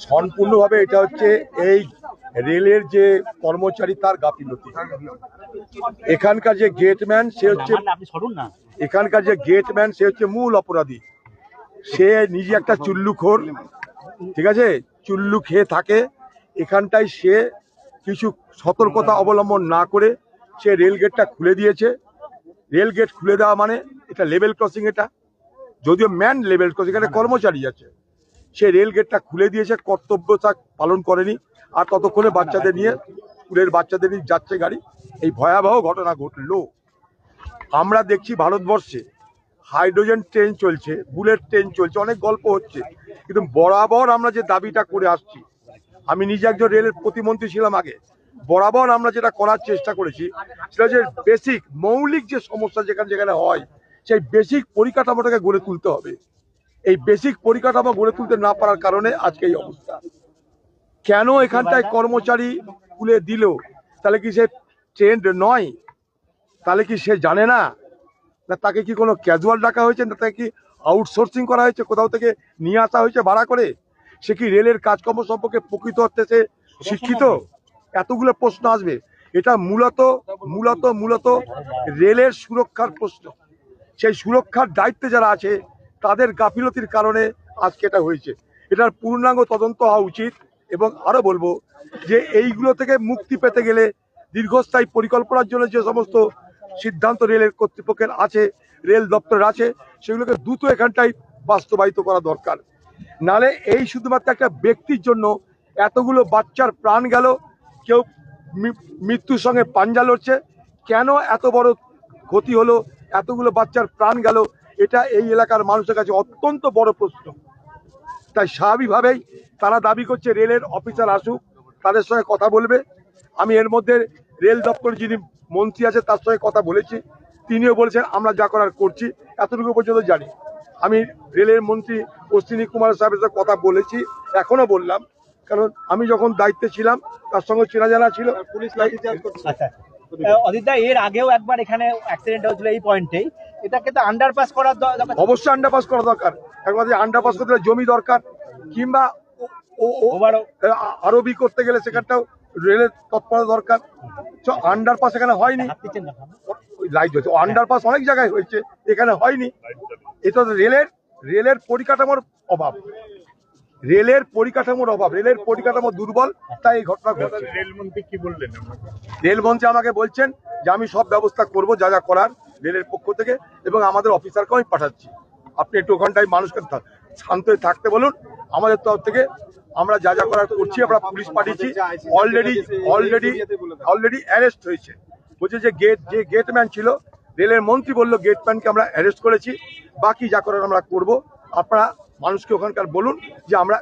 সম্পূর্ণভাবে এটা হচ্ছে এই রেলের যে কর্মচারী তার গাফিলতি। এখানকার যে গেটম্যান সে হচ্ছে এখানকার যে গেটম্যান সে হচ্ছে মূল অপরাধী। সে নিজে একটা চুল্লুখোর, ঠিক আছে, চুল্লু খেয়ে থাকে এখানটায়। সে কিছু সতর্কতা অবলম্বন না করে সে রেল গেটটা খুলে দিয়েছে। রেল গেট খুলে দেওয়া মানে এটা লেভেল ক্রসিং, এটা যদিও ম্যান লেভেল ক্রসিং, এখানে কর্মচারী আছে। সে রেল গেটটা খুলে দিয়েছে, কর্তব্যতা পালন করেনি। আর ততক্ষণে বাচ্চাদের নিয়ে, স্কুলের বাচ্চাদের নিয়ে যাচ্ছে গাড়ি। এই ভয়াবহ ঘটনা ঘটলো। আমরা দেখছি ভারতবর্ষে হাইড্রোজেন ট্রেন চলছে, বুলেট ট্রেন চলছে, অনেক গল্প হচ্ছে, কিন্তু বরাবর আমরা যে দাবিটা করে আসছি, আমি নিজে একজন রেলের প্রতিমন্ত্রী ছিলাম আগে, বরাবর আমরা যেটা করার চেষ্টা করেছি সেটা যে বেসিক মৌলিক যে সমস্যা যেখানে যেখানে হয় সেই বেসিক পরিকাঠামোটাকে গড়ে তুলতে হবে। এই বেসিক পরিকাঠামো গড়ে তুলতে না পারার কারণে আজকে এই অবস্থা। কেন এখানটায় কর্মচারী খুলে দিল? তাহলে কি সে ট্রেন্ড নয়? তাহলে কি সে জানে না? না তাকে কি কোনো ক্যাজুয়াল ডাকা হয়েছে, না তাকে কি আউটসোর্সিং করা হয়েছে, কোথাও থেকে নিয়ে আসা হয়েছে ভাড়া করে? সে কি রেলের কাজকর্ম সম্পর্কে প্রকৃত অর্থে সে শিক্ষিত? এতগুলো প্রশ্ন আসবে। এটা মূলত মূলত মূলত রেলের সুরক্ষার প্রশ্ন। সেই সুরক্ষার দায়িত্বে যারা আছে তাদের গাফিলতির কারণে আজকে এটা হয়েছে। এটার পূর্ণাঙ্গ তদন্ত হওয়া উচিত। এবং আরো বলবো যে এইগুলো থেকে মুক্তি পেতে গেলে দীর্ঘস্থায়ী পরিকল্পনার জন্য যে সমস্ত সিদ্ধান্ত রেলের কর্তৃপক্ষের আছে, রেল দপ্তরের আছে, সেগুলোকে দ্রুত এখানটায় বাস্তবায়িত করা দরকার। নালে এই শুধুমাত্র একটা ব্যক্তির জন্য এতগুলো বাচ্চার প্রাণ গেল, কেউ মৃত্যুর সঙ্গে পাঞ্জা লড়ছে, কেন এত বড় ক্ষতি হলো, এতগুলো বাচ্চার প্রাণ গেল, এটা এই এলাকার মানুষের কাছে অত্যন্ত বড় প্রশ্ন। তাই স্বাভাবিকভাবেই তারা দাবি করছে রেলের অফিসার আসুক, তাদের সঙ্গে কথা বলবে। আমি এর মধ্যে রেল দপ্তরের যিনি মন্ত্রী আছে তার সঙ্গে কথা বলেছি, তিনিও বলেছেন আমরা যা করার করছি, এতটুকু পর্যন্ত জানি। আমি রেলের মন্ত্রী অশ্বিনী কুমার সাহেবের সাথে কথা বলেছি, এখনো বললাম, কারণ আমি যখন দায়িত্বে ছিলাম তার সঙ্গে চেনা জানা ছিল। অদিতদা, এর আগেও একবার এখানে অ্যাক্সিডেন্ট হয়েছিল এই পয়েন্টেই, এটাকে তো আন্ডারপাস করার দরকার। অবশ্যই আন্ডারপাস করা দরকার। একমাত্র আন্ডারপাস করতে গেলে জমি দরকার, কিংবা আরবি করতে গেলে সেখানটাও রেলের তৎপরতা দরকার। আন্ডারপাস এখানে হয়নি, লাইট হয়েছে, আন্ডারপাস অনেক জায়গায় হয়েছে, এখানে হয়নি। এটা রেলের পরিকাঠামোর অভাব, রেলের পরিকাঠামোর অভাব, রেলের পরিকাঠামো দুর্বল, তাই এই ঘটনা ঘটছে। রেলমন্ত্রী কি বললেন? রেলমন্ত্রী আমাকে বলছেন যে আমি সব ব্যবস্থা করব যা যা করার রেলের পক্ষ থেকে, এবং আমাদের অফিসারকেও আমি পাঠাচ্ছি। আপনি একটু ওখানটায় মানুষকে শান্ত হয়ে থাকতে বলুন। আমাদের তরফ থেকে আমরা যা যা করার করছি, আমরা পুলিশ পাঠিয়েছি, অলরেডি অ্যারেস্ট হয়েছে। বলছে যে গেটম্যান ছিল, রেলের মন্ত্রী বললো গেটম্যানকে আমরা অ্যারেস্ট করেছি, বাকি যা করার আমরা করব। আপনারা মানুষকে ওখানকার বলুন যে আমরা